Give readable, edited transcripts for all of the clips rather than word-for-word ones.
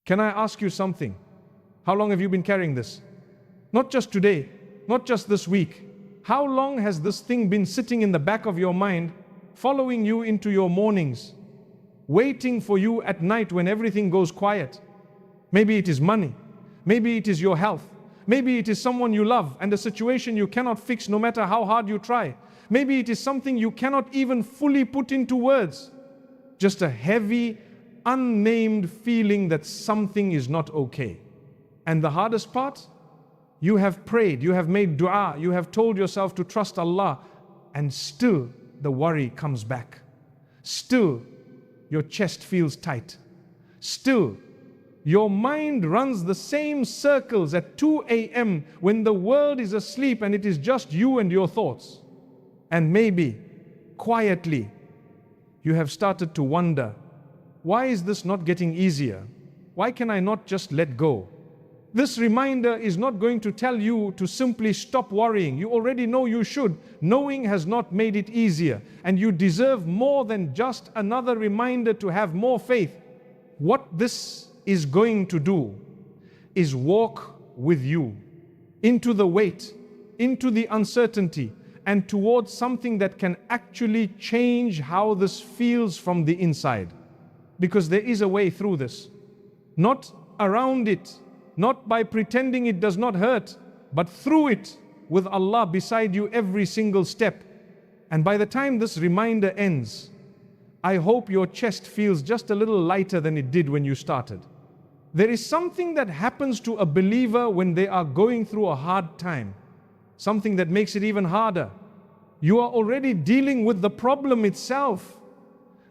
Can I ask you something? How long have you been carrying this? Not just today, not just this week. How long has this thing been sitting in the back of your mind, following you into your mornings, waiting for you at night when everything goes quiet? Maybe it is money, maybe it is your health, maybe it is someone you love and a situation you cannot fix no matter how hard you try. Maybe it is something you cannot even fully put into words. Just a heavy, unnamed feeling that something is not okay. And the hardest part, you have prayed, you have made dua, you have told yourself to trust Allah, and still the worry comes back. Still, your chest feels tight. Still, your mind runs the same circles at 2 a.m. when the world is asleep and it is just you and your thoughts. And maybe, quietly, you have started to wonder, why is this not getting easier? Why can I not just let go? This reminder is not going to tell you to simply stop worrying. You already know you should. Knowing has not made it easier. And you deserve more than just another reminder to have more faith. What this is going to do is walk with you into the weight, into the uncertainty, and towards something that can actually change how this feels from the inside. Because there is a way through this. Not around it, not by pretending it does not hurt, but through it, with Allah beside you every single step. And by the time this reminder ends, I hope your chest feels just a little lighter than it did when you started. There is something that happens to a believer when they are going through a hard time. Something that makes it even harder. You are already dealing with the problem itself.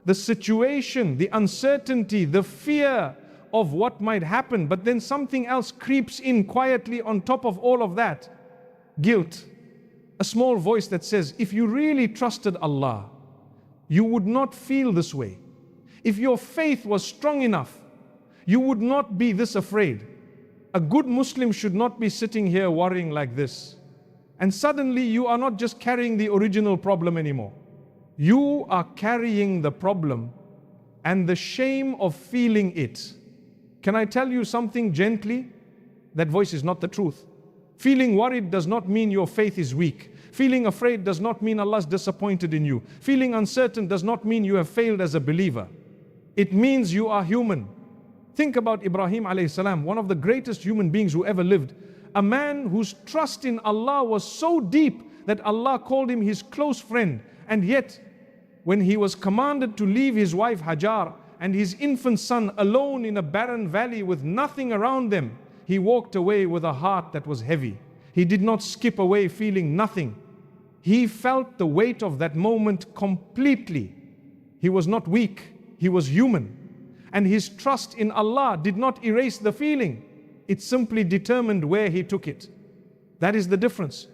The situation, the uncertainty, the fear of what might happen, but then something else creeps in quietly on top of all of that. Guilt. A small voice that says, if you really trusted Allah, you would not feel this way. If your faith was strong enough, you would not be this afraid. A good Muslim should not be sitting here worrying like this. And suddenly you are not just carrying the original problem anymore. You are carrying the problem and the shame of feeling it. Can I tell you something gently? That voice is not the truth. Feeling worried does not mean your faith is weak. Feeling afraid does not mean Allah is disappointed in you. Feeling uncertain does not mean you have failed as a believer. It means you are human. Think about Ibrahim alayhi salam, one of the greatest human beings who ever lived. A man whose trust in Allah was so deep that Allah called him his close friend. And yet, when he was commanded to leave his wife Hajar and his infant son alone in a barren valley with nothing around them, he walked away with a heart that was heavy. He did not skip away feeling nothing. He felt the weight of that moment completely. He was not weak, he was human. And his trust in Allah did not erase the feeling. It simply determined where he took it. That is the difference.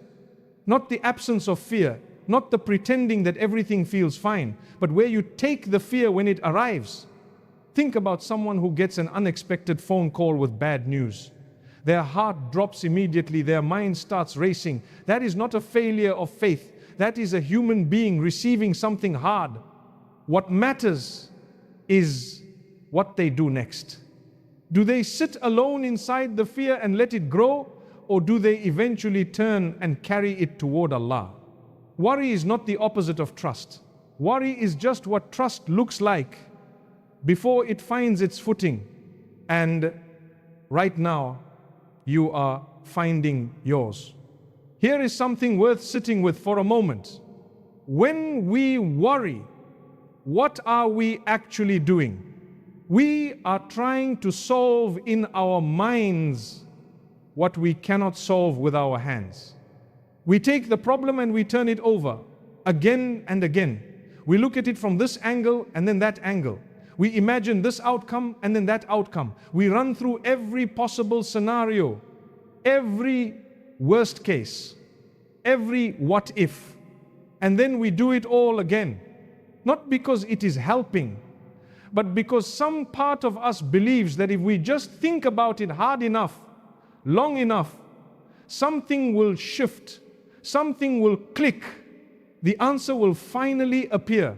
Not the absence of fear, not the pretending that everything feels fine, but where you take the fear when it arrives. Think about someone who gets an unexpected phone call with bad news. Their heart drops immediately, their mind starts racing. That is not a failure of faith. That is a human being receiving something hard. What matters is what they do next. Do they sit alone inside the fear and let it grow, or do they eventually turn and carry it toward Allah? Worry is not the opposite of trust. Worry is just what trust looks like before it finds its footing. And right now, you are finding yours. Here is something worth sitting with for a moment. When we worry, what are we actually doing? We are trying to solve in our minds what we cannot solve with our hands. We take the problem and we turn it over again and again. We look at it from this angle and then that angle. We imagine this outcome and then that outcome. We run through every possible scenario, every worst case, every what if, and then we do it all again. Not because it is helping, but because some part of us believes that if we just think about it hard enough, long enough, something will shift, something will click, the answer will finally appear.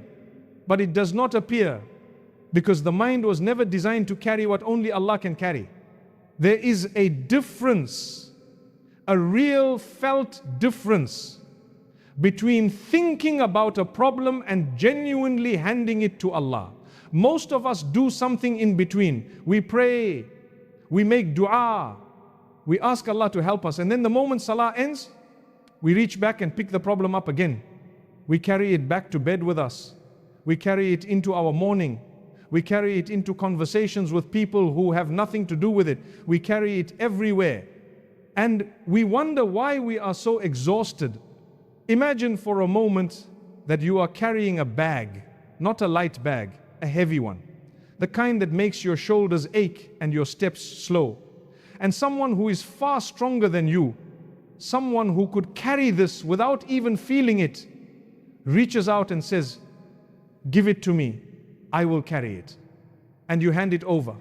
But it does not appear Because the mind was never designed to carry what only Allah can carry. There is a difference, a real felt difference between thinking about a problem and genuinely handing it to Allah. Most of us do something in between. We pray, we make dua, we ask Allah to help us, and then the moment salah ends, we reach back and pick the problem up again. We carry it back to bed with us. We carry it into our morning. We carry it into conversations with people who have nothing to do with it. We carry it everywhere. And we wonder why we are so exhausted. Imagine for a moment that you are carrying a bag, not a light bag, a heavy one, the kind that makes your shoulders ache and your steps slow. And someone who is far stronger than you, someone who could carry this without even feeling it, reaches out and says, "Give it to me, I will carry it." And you hand it over.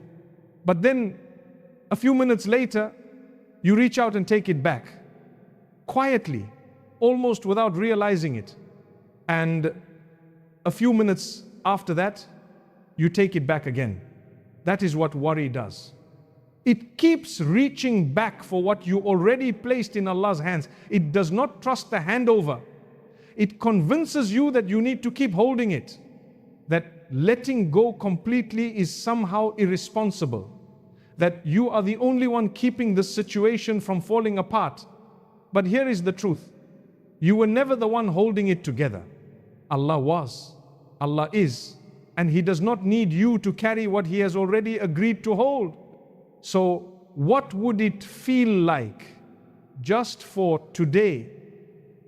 But then a few minutes later, you reach out and take it back, quietly, almost without realizing it. And a few minutes after that, you take it back again. That is what worry does. It keeps reaching back for what you already placed in Allah's hands. It does not trust the handover. It convinces you that you need to keep holding it, that letting go completely is somehow irresponsible, that you are the only one keeping this situation from falling apart. But here is the truth. You were never the one holding it together. Allah was, Allah is, and He does not need you to carry what He has already agreed to hold. So what would it feel like just for today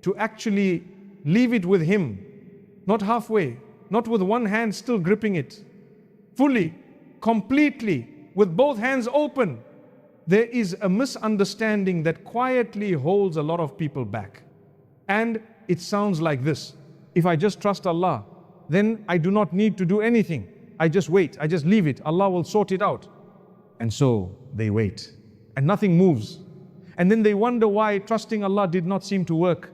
to actually leave it with Him, not halfway, not with one hand still gripping it, fully, completely, with both hands open? There is a misunderstanding that quietly holds a lot of people back. And it sounds like this: if I just trust Allah, then I do not need to do anything. I just wait, I just leave it, Allah will sort it out. And so they wait, and nothing moves. And then they wonder why trusting Allah did not seem to work.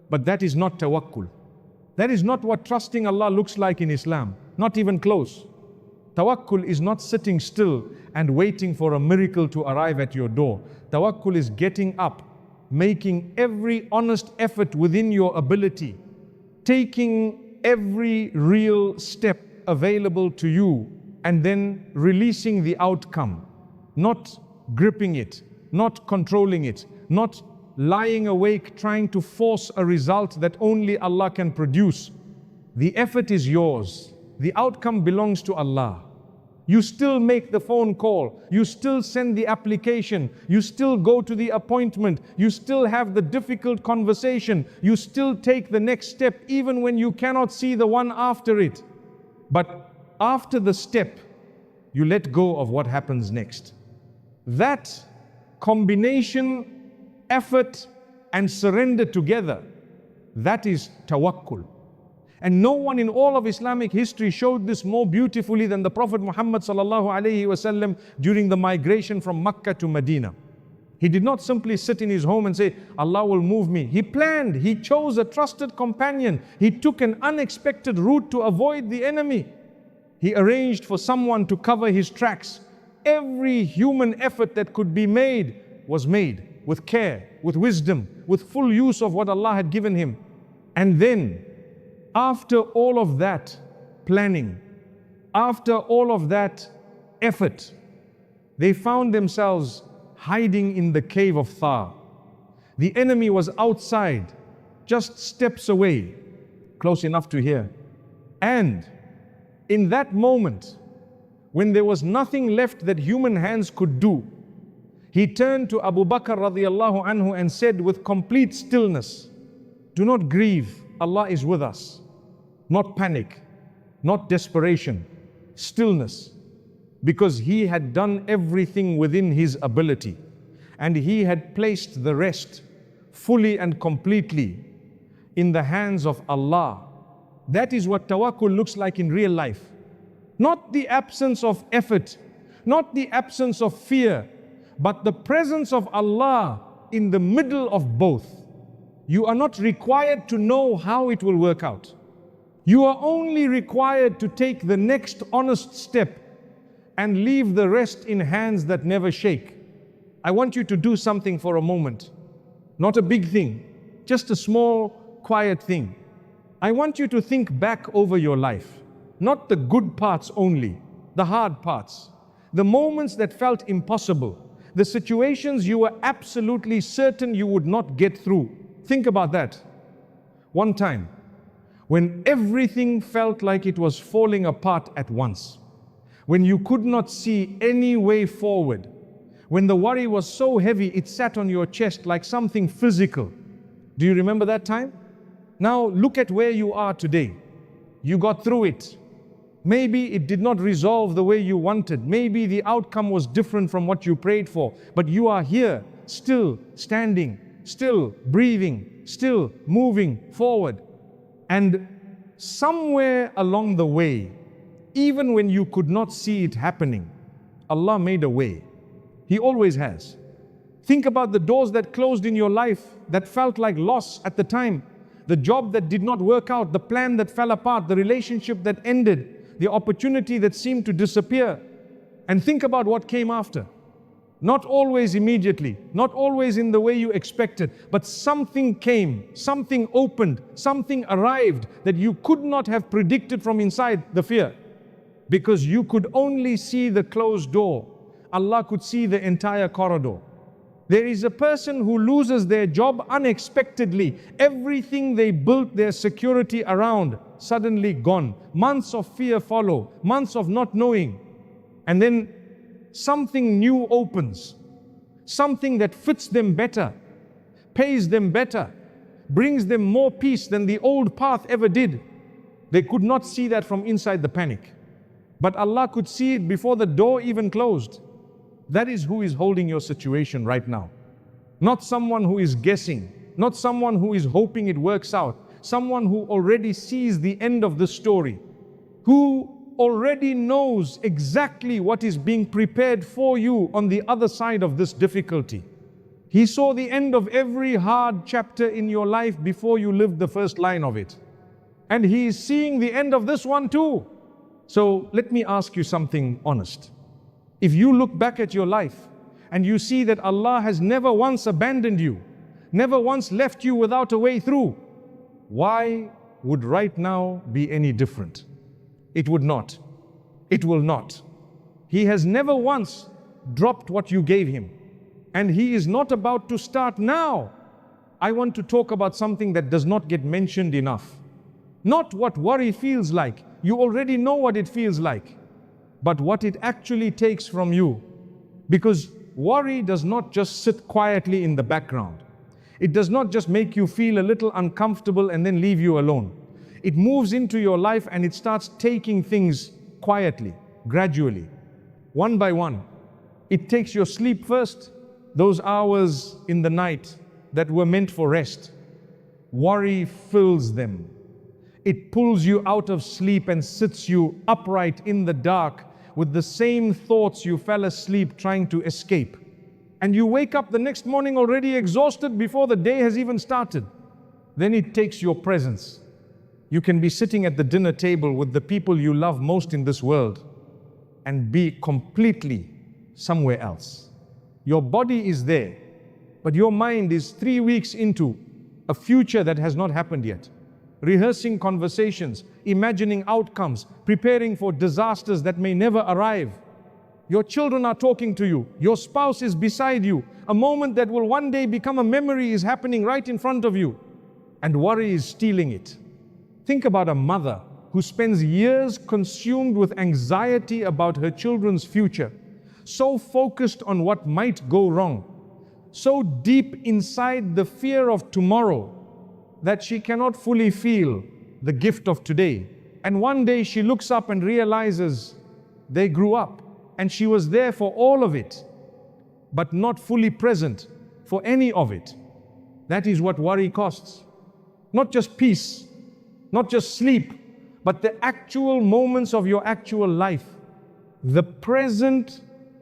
But that is not tawakkul. That is not what trusting Allah looks like in Islam, not even close. Tawakkul is not sitting still and waiting for a miracle to arrive at your door. Tawakkul is getting up, making every honest effort within your ability, taking every real step available to you, and then releasing the outcome, not gripping it, not controlling it, not lying awake trying to force a result that only Allah can produce. The effort is yours. The outcome belongs to Allah. You still make the phone call, you still send the application, you still go to the appointment, you still have the difficult conversation, you still take the next step even when you cannot see the one after it. But after the step, you let go of what happens next. That combination, effort and surrender together, that is tawakkul. And no one in all of Islamic history showed this more beautifully than the Prophet Muhammad sallallahu alaihi wasallam during the migration from Makkah to Medina. He did not simply sit in his home and say, Allah will move me. He planned, he chose a trusted companion. He took an unexpected route to avoid the enemy. He arranged for someone to cover his tracks. Every human effort that could be made was made with care, with wisdom, with full use of what Allah had given him. And then, after all of that planning, after all of that effort, they found themselves hiding in the cave of Thar. The enemy was outside, just steps away, close enough to hear. And in that moment, when there was nothing left that human hands could do, he turned to Abu Bakr radiallahu anhu and said with complete stillness, "Do not grieve, Allah is with us." Not panic, not desperation, stillness. Because he had done everything within his ability, and he had placed the rest fully and completely in the hands of Allah. That is what tawakkul looks like in real life. Not the absence of effort, not the absence of fear, but the presence of Allah in the middle of both. You are not required to know how it will work out. You are only required to take the next honest step and leave the rest in hands that never shake. I want you to do something for a moment. Not a big thing, just a small, quiet thing. I want you to think back over your life. Not the good parts only, the hard parts. The moments that felt impossible. The situations you were absolutely certain you would not get through. Think about that. One time, when everything felt like it was falling apart at once. When you could not see any way forward. When the worry was so heavy it sat on your chest like something physical. Do you remember that time? Now look at where you are today. You got through it. Maybe it did not resolve the way you wanted. Maybe the outcome was different from what you prayed for. But you are here, still standing, still breathing, still moving forward. And somewhere along the way, even when you could not see it happening, Allah made a way. He always has. Think about the doors that closed in your life that felt like loss at the time. The job that did not work out, the plan that fell apart, the relationship that ended, the opportunity that seemed to disappear. And think about what came after. Not always immediately, not always in the way you expected, but something came, something opened, something arrived that you could not have predicted from inside the fear. Because you could only see the closed door. Allah could see the entire corridor. There is a person who loses their job unexpectedly. Everything they built their security around, suddenly gone. Months of fear follow, months of not knowing. And then something new opens. Something that fits them better, pays them better, brings them more peace than the old path ever did. They could not see that from inside the panic. But Allah could see it before the door even closed. That is who is holding your situation right now. Not someone who is guessing, not someone who is hoping it works out, someone who already sees the end of the story, who already knows exactly what is being prepared for you on the other side of this difficulty. He saw the end of every hard chapter in your life before you lived the first line of it. And He is seeing the end of this one too. So let me ask you something honest. If you look back at your life and you see that Allah has never once abandoned you, never once left you without a way through, why would right now be any different? It would not. It will not. He has never once dropped what you gave Him. And He is not about to start now. I want to talk about something that does not get mentioned enough. Not what worry feels like. You already know what it feels like. But what it actually takes from you. Because worry does not just sit quietly in the background. It does not just make you feel a little uncomfortable and then leave you alone. It moves into your life and it starts taking things quietly, gradually, one by one. It takes your sleep first, those hours in the night that were meant for rest. Worry fills them. It pulls you out of sleep and sits you upright in the dark with the same thoughts you fell asleep trying to escape. And you wake up the next morning already exhausted before the day has even started. Then it takes your presence. You can be sitting at the dinner table with the people you love most in this world and be completely somewhere else. Your body is there, but your mind is 3 weeks into a future that has not happened yet. Rehearsing conversations, imagining outcomes, preparing for disasters that may never arrive. Your children are talking to you. Your spouse is beside you. A moment that will one day become a memory is happening right in front of you. And worry is stealing it. Think about a mother who spends years consumed with anxiety about her children's future, so focused on what might go wrong, so deep inside the fear of tomorrow, that she cannot fully feel the gift of today. And one day she looks up and realizes they grew up and she was there for all of it, but not fully present for any of it. That is what worry costs. Not just peace, not just sleep, but the actual moments of your actual life. The present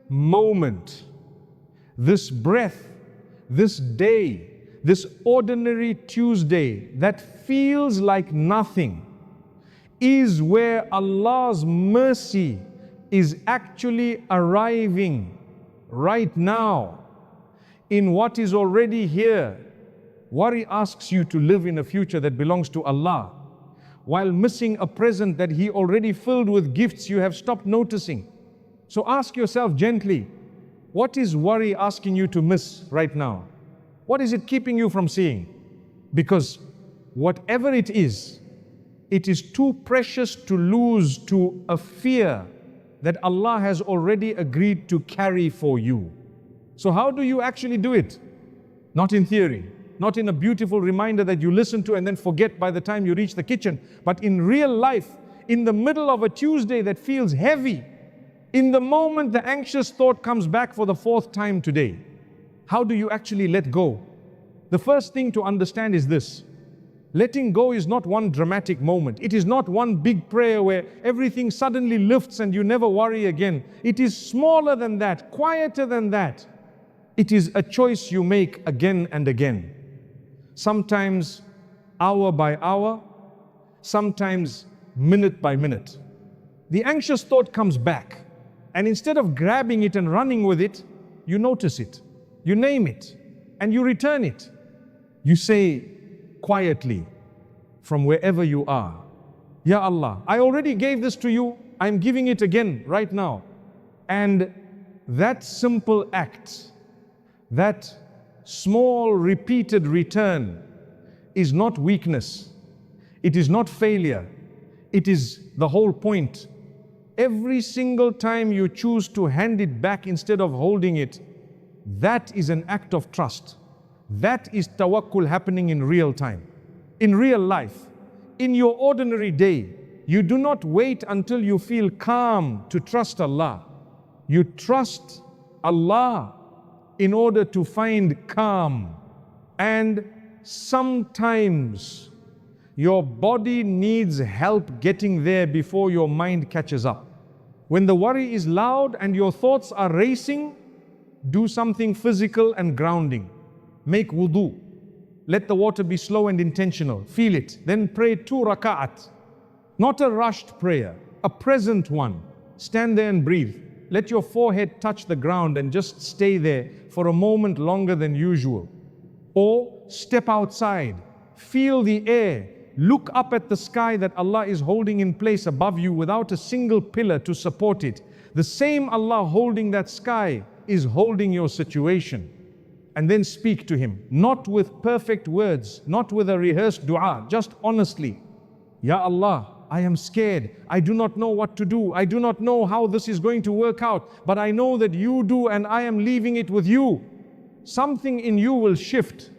moment. This breath, this day, this ordinary Tuesday that feels like nothing. is where Allah's mercy is actually arriving right now in what is already here. Worry asks you to live in a future that belongs to Allah, while missing a present that He already filled with gifts you have stopped noticing. So ask yourself gently, what is worry asking you to miss right now? What is it keeping you from seeing? Because whatever it is too precious to lose to a fear that Allah has already agreed to carry for you. So how do you actually do it? Not in theory, not in a beautiful reminder that you listen to and then forget by the time you reach the kitchen, but in real life, in the middle of a Tuesday that feels heavy, in the moment the anxious thought comes back for the 4th time today. How do you actually let go? The first thing to understand is this: letting go is not one dramatic moment. It is not one big prayer where everything suddenly lifts and you never worry again. It is smaller than that, quieter than that. It is a choice you make again and again. Sometimes hour by hour, sometimes minute by minute. The anxious thought comes back, and instead of grabbing it and running with it, you notice it, you name it, and you return it. You say quietly from wherever you are, Ya Allah, I already gave this to you, I'm giving it again right now. And that simple act, that small repeated return is not weakness, it is not failure, it is the whole point. Every single time you choose to hand it back instead of holding it, that is an act of trust. That is tawakkul happening in real time. In real life, in your ordinary day, you do not wait until you feel calm to trust Allah. You trust Allah in order to find calm. And sometimes your body needs help getting there before your mind catches up. When the worry is loud and your thoughts are racing, do something physical and grounding. Make wudu. Let the water be slow and intentional. Feel it. Then pray 2 raka'at. Not a rushed prayer, a present one. Stand there and breathe. Let your forehead touch the ground and just stay there for a moment longer than usual. Or step outside. Feel the air. Look up at the sky that Allah is holding in place above you without a single pillar to support it. The same Allah holding that sky is holding your situation. And then speak to Him, not with perfect words, not with a rehearsed dua, just honestly. Ya Allah, I am scared. I do not know what to do. I do not know how this is going to work out, but I know that you do and I am leaving it with you. Something in you will shift,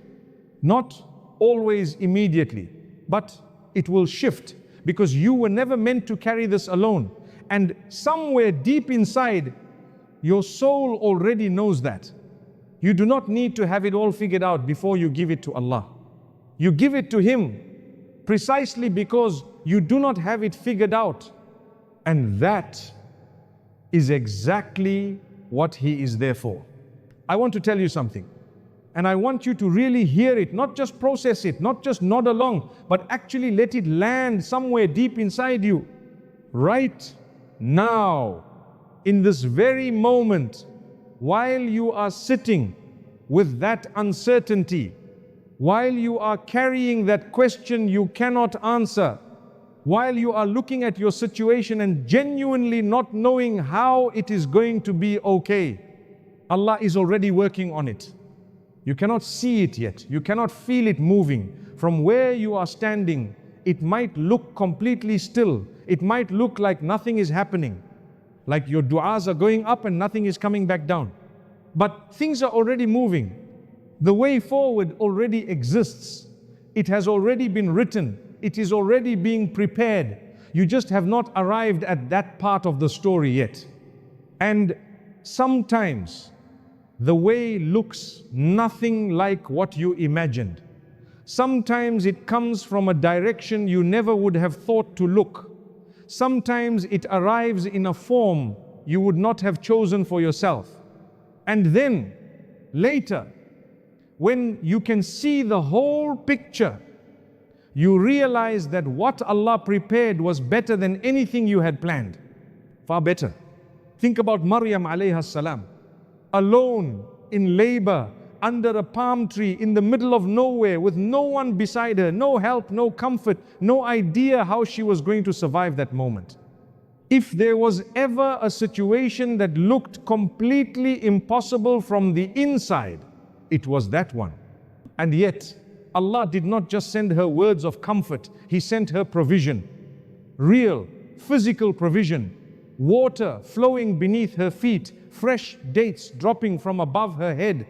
not always immediately, but it will shift because you were never meant to carry this alone. And somewhere deep inside, your soul already knows that. You do not need to have it all figured out before you give it to Allah. You give it to Him precisely because you do not have it figured out. And that is exactly what He is there for. I want to tell you something. And I want you to really hear it, not just process it, not just nod along, but actually let it land somewhere deep inside you. Right now, in this very moment, while you are sitting with that uncertainty, while you are carrying that question you cannot answer, while you are looking at your situation and genuinely not knowing how it is going to be okay, Allah is already working on it. You cannot see it yet. You cannot feel it moving. From where you are standing, it might look completely still. It might look like nothing is happening. Like your du'as are going up and nothing is coming back down. But things are already moving. The way forward already exists. It has already been written. It is already being prepared. You just have not arrived at that part of the story yet. And sometimes the way looks nothing like what you imagined. Sometimes it comes from a direction you never would have thought to look. Sometimes it arrives in a form you would not have chosen for yourself. And then, later, when you can see the whole picture, you realize that what Allah prepared was better than anything you had planned. Far better. Think about Maryam alayha salam, alone in labor, under a palm tree, in the middle of nowhere, with no one beside her, no help, no comfort, no idea how she was going to survive that moment. If there was ever a situation that looked completely impossible from the inside, it was that one. And yet, Allah did not just send her words of comfort, He sent her provision. Real, physical provision. Water flowing beneath her feet, fresh dates dropping from above her head.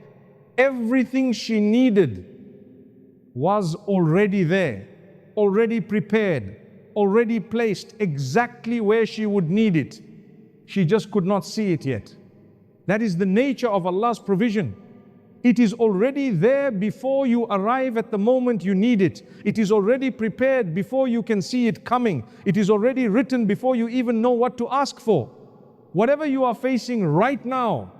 Everything she needed was already there, already prepared, already placed exactly where she would need it. She just could not see it yet. That is the nature of Allah's provision. It is already there before you arrive at the moment you need it. It is already prepared before you can see it coming. It is already written before you even know what to ask for. Whatever you are facing right now,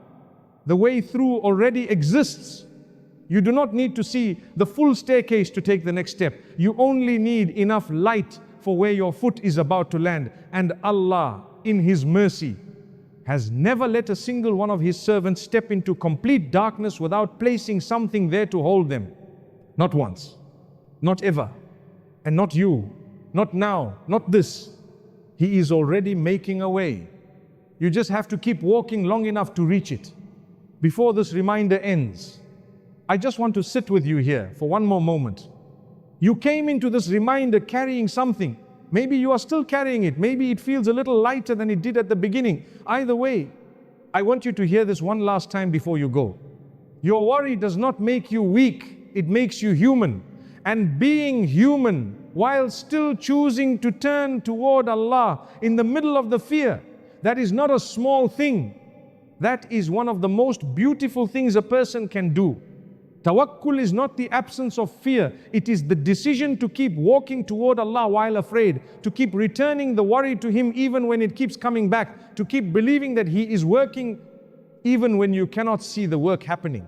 the way through already exists. You do not need to see the full staircase to take the next step. You only need enough light for where your foot is about to land. And Allah, in His mercy, has never let a single one of His servants step into complete darkness without placing something there to hold them. Not once, not ever, and not you, not now, not this. He is already making a way. You just have to keep walking long enough to reach it. Before this reminder ends, I just want to sit with you here for one more moment. You came into this reminder carrying something. Maybe you are still carrying it. Maybe it feels a little lighter than it did at the beginning. Either way, I want you to hear this one last time before you go. Your worry does not make you weak. It makes you human. And being human, while still choosing to turn toward Allah in the middle of the fear, that is not a small thing. That is one of the most beautiful things a person can do. Tawakkul is not the absence of fear. It is the decision to keep walking toward Allah while afraid, to keep returning the worry to Him even when it keeps coming back, to keep believing that He is working even when you cannot see the work happening.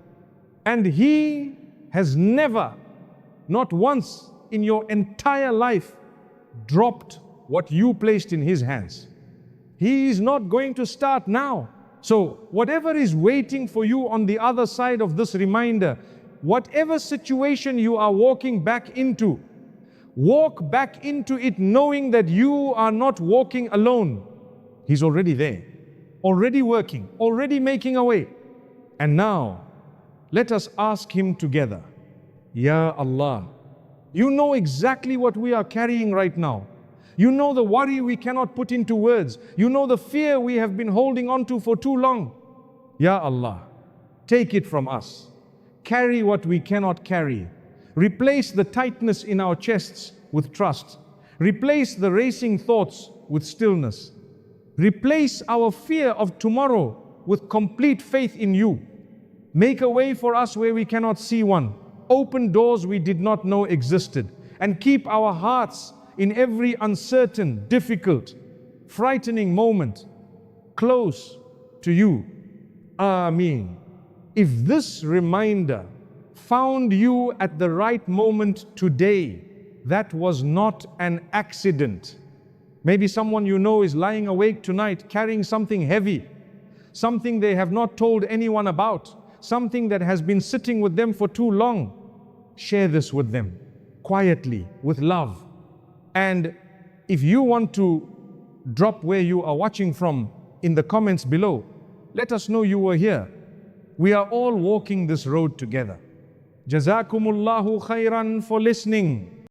And He has never, not once in your entire life, dropped what you placed in His hands. He is not going to start now. So whatever is waiting for you on the other side of this reminder, whatever situation you are walking back into, walk back into it knowing that you are not walking alone. He's already there, already working, already making a way. And now, let us ask Him together. Ya Allah, You know exactly what we are carrying right now. You know the worry we cannot put into words. You know the fear we have been holding on to for too long. Ya Allah, take it from us. Carry what we cannot carry. Replace the tightness in our chests with trust. Replace the racing thoughts with stillness. Replace our fear of tomorrow with complete faith in You. Make a way for us where we cannot see one. Open doors we did not know existed. And keep our hearts in every uncertain, difficult, frightening moment close to You. Ameen. If this reminder found you at the right moment today, that was not an accident. Maybe someone you know is lying awake tonight carrying something heavy, something they have not told anyone about, something that has been sitting with them for too long. Share this with them, quietly, with love. And if you want to drop where you are watching from in the comments below, let us know you were here. We are all walking this road together. Jazakumullahu khairan for listening.